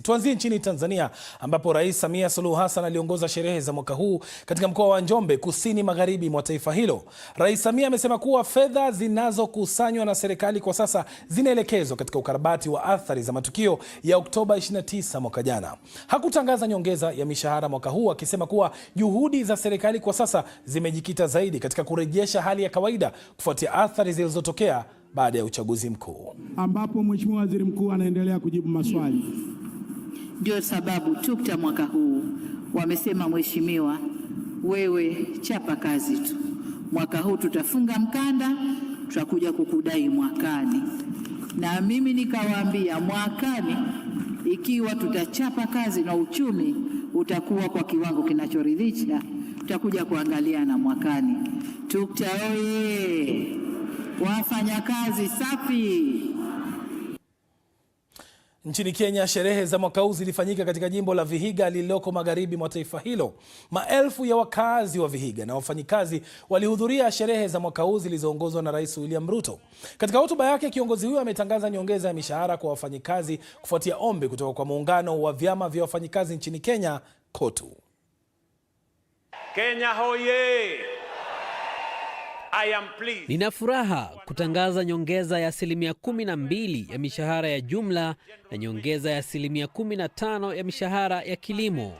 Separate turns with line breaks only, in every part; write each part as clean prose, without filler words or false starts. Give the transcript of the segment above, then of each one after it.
Tuanzie nchini Tanzania ambapo Rais Samia Suluhu Hassan aliongoza sherehe za mwaka huu katika mkoa wa Njombe, kusini magharibi mwa taifa hilo. Rais Samia amesema kuwa fedha zinazokusanywa na serikali kwa sasa zinaelekezwa katika ukarabati wa athari za matukio ya Oktoba 29 mwaka jana. Hakutangaza nyongeza ya mishahara mwaka huu, akisema kuwa juhudi za serikali kwa sasa zimejikita zaidi katika kurejesha hali ya kawaida kufuatia athari zilizotokea baada ya uchaguzi mkuu,
ambapo Mheshimiwa Waziri Mkuu anaendelea kujibu maswali.
Ndio sababu TUCTA mwaka huu wamesema, Mheshimiwa, wewe chapa kazi tu. Mwaka huu tutafunga mkanda, tutakuja kukudai mwakani. Na mimi nikawaambia mwakani, ikiwa tutachapa kazi na uchumi utakuwa kwa kiwango kinachoridhisha, tutakuja kuangalia na mwakani. TUCTA oye! Wafanya kazi safi!
Nchini Kenya, sherehe za mwaka huu zilifanyika katika jimbo la Vihiga lililoko magharibi mwa taifa hilo. Maelfu ya wakazi wa Vihiga na wafanyikazi walihudhuria sherehe za mwaka huu zilizoongozwa na Rais William Ruto. Katika hotuba yake, kiongozi huyo ametangaza nyongeza ya mishahara kwa wafanyikazi kufuatia ombi kutoka kwa muungano wa vyama vya wafanyikazi nchini Kenya, KOTU.
Kenya hoye!
Nina furaha kutangaza nyongeza ya 12% ya mishahara ya jumla na nyongeza ya 15% ya mishahara ya kilimo.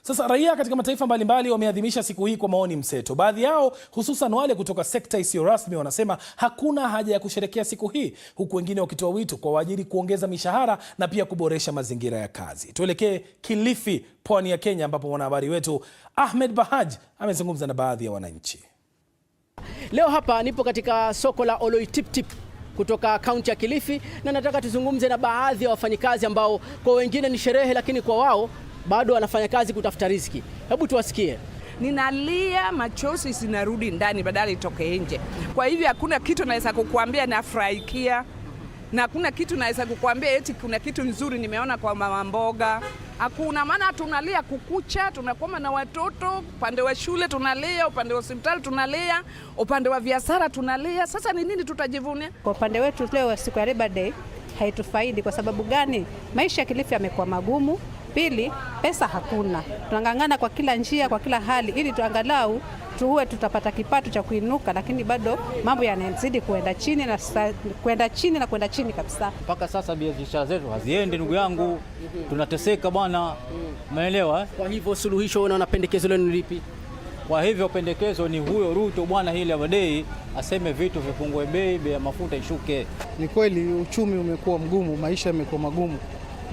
Sasa raia katika mataifa mbalimbali wameadhimisha siku hii kwa maoni mseto. Baadhi yao, hususan wale kutoka sekta isiyo rasmi, wanasema hakuna haja ya kusherekea siku hii, huku wengine wakitoa wito kwa waajiri kuongeza mishahara na pia kuboresha mazingira ya kazi. Tuelekee Kilifi, pwani ya Kenya, ambapo mwanahabari wetu Ahmed Bahaj amezungumza na baadhi ya wananchi.
Leo hapa nipo katika soko la Oloitiptip kutoka kaunti ya Kilifi, na nataka tuzungumze na baadhi ya wafanyikazi ambao kwa wengine ni sherehe, lakini kwa wao bado wanafanya kazi kutafuta riziki. Hebu tuwasikie.
Ninalia, machozi sinarudi ndani badala itoke nje. Kwa hivyo hakuna kitu naweza kukuambia nafurahikia, na hakuna kitu naweza kukuambia eti kuna kitu nzuri nimeona kwa mama mboga. Hakuna, maana tunalia kukucha, tunakoma na watoto, upande wa shule tunalia, upande wa hospitali tunalia, upande wa biashara tunalia. Sasa ni nini tutajivunia?
Kwa upande wetu leo siku ya Labor Day haitufaidi. Kwa sababu gani? Maisha ya Kilifi yamekuwa magumu. Pili, pesa hakuna. Tunang'ang'ana kwa kila njia, kwa kila hali, ili tuangalau tuwe tutapata kipato cha kuinuka, lakini bado mambo yanazidi kwenda chini na kwenda chini kabisa.
Mpaka sasa biashara zetu haziendi, ndugu yangu. Tunateseka bwana. Umeelewa?
Kwa hivyo suluhisho, unaona pendekezo lenu lipi?
Kwa hivyo pendekezo ni huyo Ruto bwana, hili Labor Day aseme vitu vipungue bei ya mafuta ishuke.
Ni kweli uchumi umekuwa mgumu, maisha yamekuwa magumu,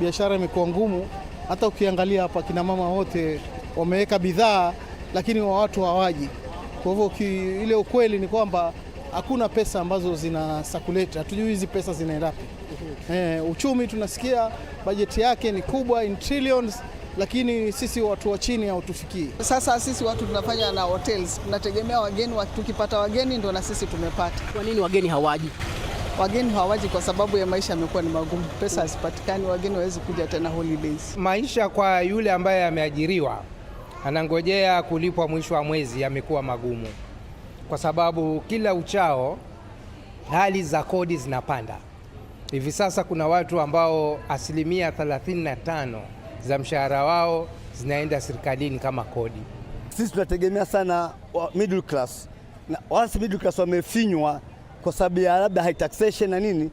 biashara imekuwa ngumu. Hata ukiangalia hapa kina mama wote wameweka bidhaa, lakini watu hawaji. Kwa hivyo ile ukweli ni kwamba hakuna pesa ambazo zina circulate. Hatujui hizi pesa zinaenda wapi. Uchumi tunasikia bajeti yake ni kubwa, in trillions, lakini sisi watu wa chini hautufikii.
Sasa sisi watu tunafanya na hotels, tunategemea wageni, tukipata wageni ndio na sisi tumepata.
Kwa nini wageni hawaji?
Wageni hawaji kwa sababu ya maisha yamekuwa ni magumu, pesa hazipatikani, wageni hawezi kuja tena holidays.
Maisha kwa yule ambaye ameajiriwa anangojea kulipwa mwisho wa mwezi yamekuwa magumu, kwa sababu kila uchao hali za kodi zinapanda. Hivi sasa kuna watu ambao 35% za mshahara wao zinaenda serikalini kama kodi.
Sisi tunategemea sana middle class, na wale middle class wamefinywa kwa sababu ya labda high taxation na nini,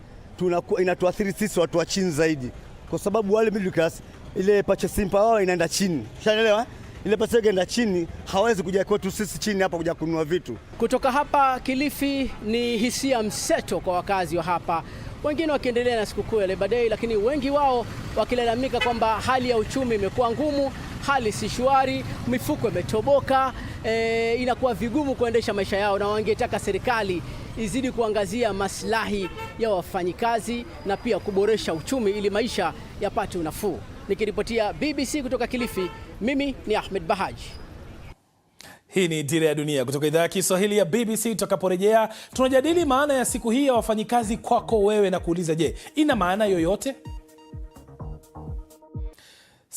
inatuathiri sisi watu wa chini zaidi, kwa sababu wale middle class ile purchasing power wao inaenda chini. Unaelewa? Ile pesa inaenda chini, hawezi kuja kwetu sisi chini hapa kuja kununua vitu.
Kutoka hapa Kilifi ni hisia mseto kwa wakazi wa hapa, wengine wakiendelea na sikukuu ya Labor Day, lakini wengi wao wakilalamika kwamba hali ya uchumi imekuwa ngumu, hali si shwari, mifuko imetoboka, inakuwa vigumu kuendesha maisha yao, na wangetaka serikali izidi kuangazia maslahi ya wafanyikazi na pia kuboresha uchumi ili maisha yapate unafuu. Nikiripotia BBC kutoka Kilifi, mimi ni Ahmed Bahaj.
Hii ni Dira ya Dunia kutoka idhaa ya Kiswahili ya BBC. Tutakaporejea tunajadili maana ya siku hii ya wafanyikazi kwako wewe, na kuuliza, je, ina maana yoyote?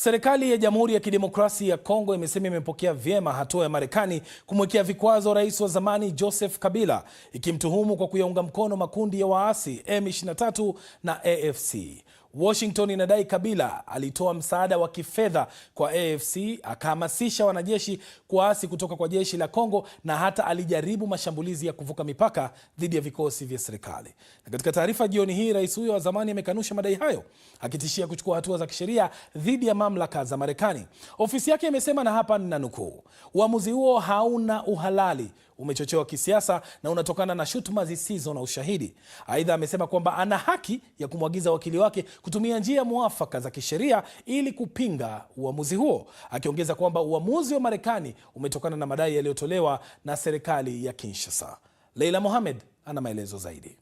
Serikali ya Jamhuri ya Kidemokrasia ya Kongo imesema imepokea vyema hatua ya Marekani kumwekea vikwazo rais wa zamani Joseph Kabila, ikimtuhumu kwa kuyaunga mkono makundi ya waasi M23 na AFC. Washington inadai Kabila alitoa msaada wa kifedha kwa AFC, akahamasisha wanajeshi kuasi kutoka kwa jeshi la Kongo na hata alijaribu mashambulizi ya kuvuka mipaka dhidi ya vikosi vya serikali. Na katika taarifa jioni hii, rais huyo wa zamani amekanusha madai hayo, akitishia kuchukua hatua za kisheria dhidi ya mamlaka za Marekani. Ofisi yake imesema, na hapa ninanukuu, uamuzi huo hauna uhalali, umechochewa kisiasa na unatokana na shutuma zisizo na ushahidi. Aidha, amesema kwamba ana haki ya kumwagiza wakili wake kutumia njia mwafaka za kisheria ili kupinga uamuzi huo, akiongeza kwamba uamuzi wa Marekani umetokana na madai yaliyotolewa na serikali ya Kinshasa. Leila Mohamed ana maelezo zaidi.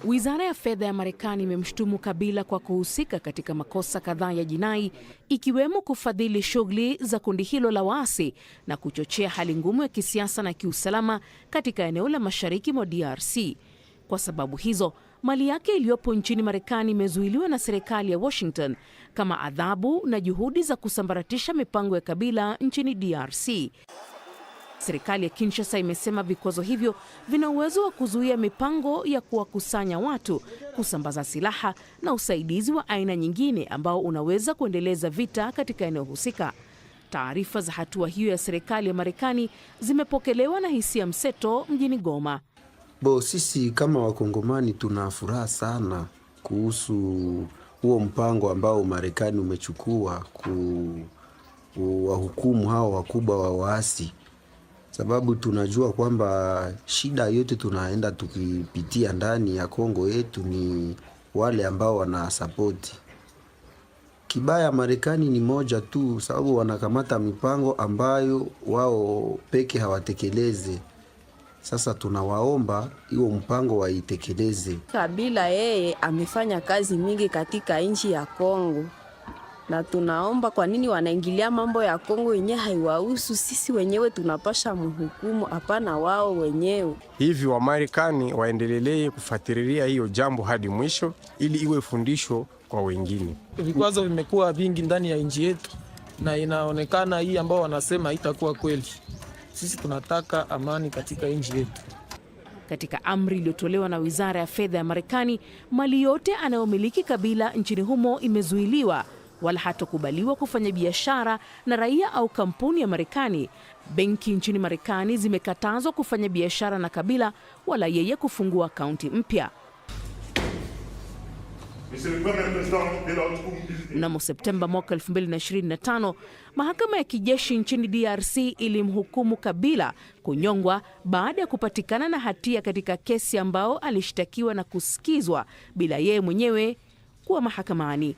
Wizara ya Fedha ya Marekani imemshutumu Kabila kwa kuhusika katika makosa kadhaa ya jinai, ikiwemo kufadhili shughuli za kundi hilo la waasi na kuchochea hali ngumu ya kisiasa na kiusalama katika eneo la mashariki mwa DRC. Kwa sababu hizo, mali yake iliyopo nchini Marekani imezuiliwa na serikali ya Washington kama adhabu na juhudi za kusambaratisha mipango ya Kabila nchini DRC. Serikali ya Kinshasa imesema vikwazo hivyo vina uwezo wa kuzuia mipango ya kuwakusanya watu, kusambaza silaha na usaidizi wa aina nyingine ambao unaweza kuendeleza vita katika eneo husika. Taarifa za hatua hiyo ya serikali ya Marekani zimepokelewa na hisia mseto mjini Goma.
Sisi kama Wakongomani tuna furaha sana kuhusu huo mpango ambao Marekani umechukua kuwahukumu hao wakubwa wa waasi. Sababu tunajua kwamba shida yote tunaenda tukipitia ndani ya Kongo yetu ni wale ambao wanasapoti. Kibaya Marekani ni moja tu, sababu wanakamata mipango ambayo wao peke hawatekeleze. Sasa tunawaomba hiyo mpango waitekeleze.
Kabila yeye amefanya kazi mingi katika nchi ya Kongo. Na tunaomba kwa nini wanaingilia mambo ya Kongo yenyewe haiwahusu? Sisi wenyewe tunapasha mhukumu, hapana wao wenyewe.
Hivi wa Marekani waendelelee kufuatilia hiyo jambo hadi mwisho ili iwe fundisho kwa wengine.
Vikwazo vimekuwa vingi ndani ya nchi yetu na inaonekana hii ambao wanasema haitakuwa kweli. Sisi tunataka amani katika nchi yetu.
Katika amri iliyotolewa na Wizara ya Fedha ya Marekani, mali yote anayomiliki Kabila nchini humo imezuiliwa, wala hatokubaliwa kufanya biashara na raia au kampuni ya Marekani. Benki nchini Marekani zimekatazwa kufanya biashara na Kabila wala yeye kufungua akaunti mpya. Mnamo Septemba mwaka 2025, mahakama ya kijeshi nchini DRC ilimhukumu Kabila kunyongwa baada ya kupatikana na hatia katika kesi ambao alishtakiwa na kusikizwa bila yeye mwenyewe kuwa mahakamani.